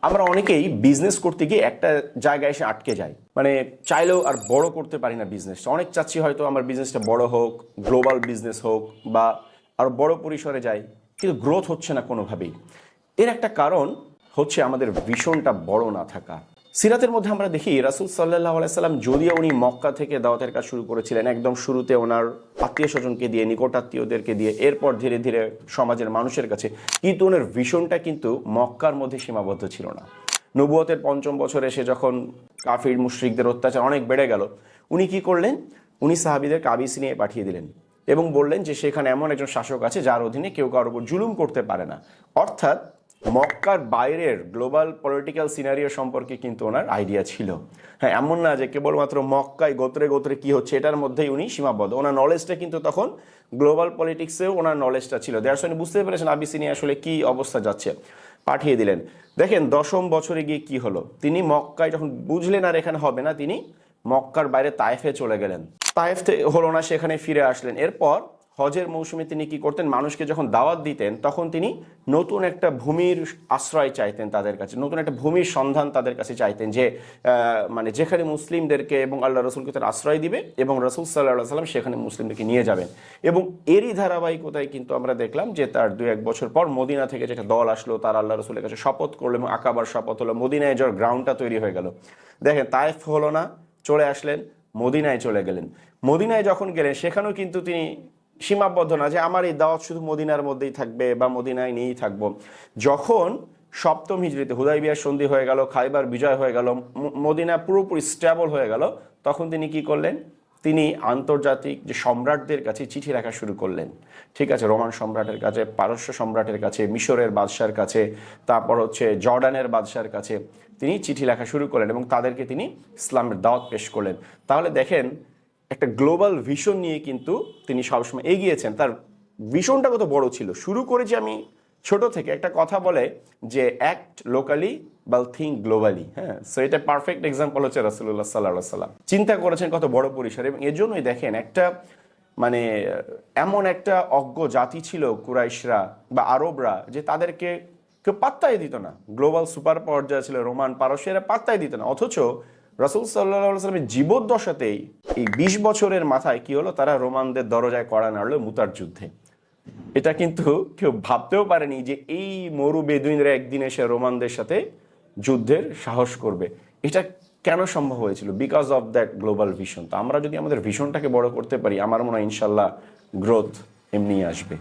আমরা অনেকেই বিজনেস করতে গিয়ে একটা জায়গায় এসে আটকে যাই, মানে চাইলেও আর বড় করতে পারি না বিজনেসটা। অনেক চাচ্ছি হয়তো আমার বিজনেসটা বড় হোক, গ্লোবাল বিজনেস হোক বা আরো বড় পরিসরে যাই, কিন্তু গ্রোথ হচ্ছে না কোনোভাবেই। এর একটা কারণ হচ্ছে আমাদের ভিশনটা বড় না থাকা। সিরাতের মধ্যে আমরা দেখি রাসূল সাল্লাল্লাহু আলাইহি সাল্লাম যদিও উনি মক্কা থেকে দাওয়াতের কাজ শুরু করেছিলেন, একদম শুরুতে ওনার আত্মীয় স্বজনকে দিয়ে, নিকট আত্মীয়দেরকে দিয়ে, এরপর ধীরে ধীরে সমাজের মানুষের কাছে, কিন্তু ওনার ভিশনটা কিন্তু মক্কার মধ্যে সীমাবদ্ধ ছিল না। নবুয়তের ৫ম বছরে এসে যখন কাফির মুশরিকদের অত্যাচার অনেক বেড়ে গেল, উনি কি করলেন? উনি সাহাবীদেরকে আবিসিনিয়ায় পাঠিয়ে দিলেন এবং বললেন যে সেখানে এমন একজন শাসক আছে যার অধীনে কেউ কারোর উপর জুলুম করতে পারে না। অর্থাৎ মক্কার বাইরের গ্লোবাল পলিটিক্যাল সিনারিও সম্পর্কে কিন্তু ওনার আইডিয়া ছিল। হ্যাঁ, এমন না যে কেবলমাত্র মক্কায় গোত্রে গোত্রে কি হচ্ছে এটার মধ্যেই উনি সীমাবদ্ধ। ওনার নলেজটা কিন্তু তখন গ্লোবাল পলিটিক্সেও ওনার নলেজটা ছিল। দ্যাটস উনি বুঝতে পেরেছেন আবিসিনিয়া আসলে কি অবস্থা যাচ্ছে, পাঠিয়ে দিলেন। দেখেন ১০ম বছরে গিয়ে কি হলো, তিনি মক্কায় যখন বুঝলেন আর এখানে হবে না, তিনি মক্কার বাইরে তায়েফে চলে গেলেন। তায়েফে হলো না, সেখানে ফিরে আসলেন। এরপর হজের মৌসুমে তিনি কি করতেন? মানুষকে যখন দাওয়াত দিতেন তখন তিনি নতুন একটা ভূমির আশ্রয় চাইতেন তাদের কাছে, নতুন একটা ভূমির সন্ধান তাদের কাছে চাইতেন, যে মানে যেখানে মুসলিমদেরকে এবং আল্লাহ রসুলকে তার আশ্রয় দিবে এবং রসুল সাল্লাহ সাল্লাম সেখানে মুসলিমদেরকে নিয়ে যাবেন। এবং এরই ধারাবাহিকতায় কিন্তু আমরা দেখলাম যে তার ২-১ বছর পর মদিনা থেকে যেটা দল আসলো, তার আল্লাহ রসুলের কাছে শপথ করলো এবং আকাবার শপথ হলো, মদিনায় যাওয়ার গ্রাউন্ডটা তৈরি হয়ে গেল। দেখেন তায়েফ হলো না, চলে আসলেন, মদিনায় চলে গেলেন। মদিনায় যখন গেলেন সেখানেও কিন্তু তিনি সীমাবদ্ধ না যে আমার এই দাওয়াত শুধু মদিনার মধ্যেই থাকবে বা মদিনায় নিয়েই থাকবো। যখন ৭ম হিজরিতে হুদাইবিয়ার সন্ধি হয়ে গেল, খাইবার বিজয় হয়ে গেল, মদিনা পুরোপুরি স্টেবল হয়ে গেল, তখন তিনি কি করলেন? তিনি আন্তর্জাতিক যে সম্রাটদের কাছে চিঠি লেখা শুরু করলেন। ঠিক আছে, রোমান সম্রাটের কাছে, পারস্য সম্রাটের কাছে, মিশরের বাদশার কাছে, তারপর হচ্ছে জর্ডানের বাদশার কাছে তিনি চিঠি লেখা শুরু করলেন এবং তাদেরকে তিনি ইসলামের দাওয়াত পেশ করলেন। তাহলে দেখেন একটা গ্লোবাল ভিশন নিয়ে কিন্তু তিনি সবসময় এগিয়েছেন। তার ভিশনটা কত বড় ছিল। শুরু করেছি আমি ছোট থেকে, একটা কথা বলে যে অ্যাক্ট লোকালি বা থিঙ্ক গ্লোবালি। হ্যাঁ, সো এটা পারফেক্ট এক্সাম্পল হচ্ছে রাসূলুল্লাহ সাল্লাল্লাহু আলাইহি সাল্লাম। চিন্তা করেছেন কত বড় পরিসরে, এবং এজন্যই দেখেন একটা মানে এমন একটা অজ্ঞ জাতি ছিল কুরাইশরা বা আরবরা, যে তাদেরকে কেউ পাত্তাই দিত না। গ্লোবাল সুপার পাওয়ার যা ছিল রোমান, পারস্য, এরা পাত্তাই দিত না। অথচ রাসূল সাল্লাল্লাহু আলাইহি সাল্লামের জীবদ্দশাতেই এই ২০ বছরের মাথায় কি হলো? তারা রোমানদের দরজায় কড়া নাড়লো মুতার যুদ্ধে। এটা কিন্তু কেউ ভাবতেও পারেনি যে এই মরু বেদুইনরা একদিন এসে রোমানদের সাথে যুদ্ধের সাহস করবে। এটা কেন সম্ভব হয়েছিল? Because of that global vision. তো আমরা যদি আমাদের ভিশনটাকে বড় করতে পারি, আমার মনে হয় ইনশাল্লাহ গ্রোথ এমনি আসবে।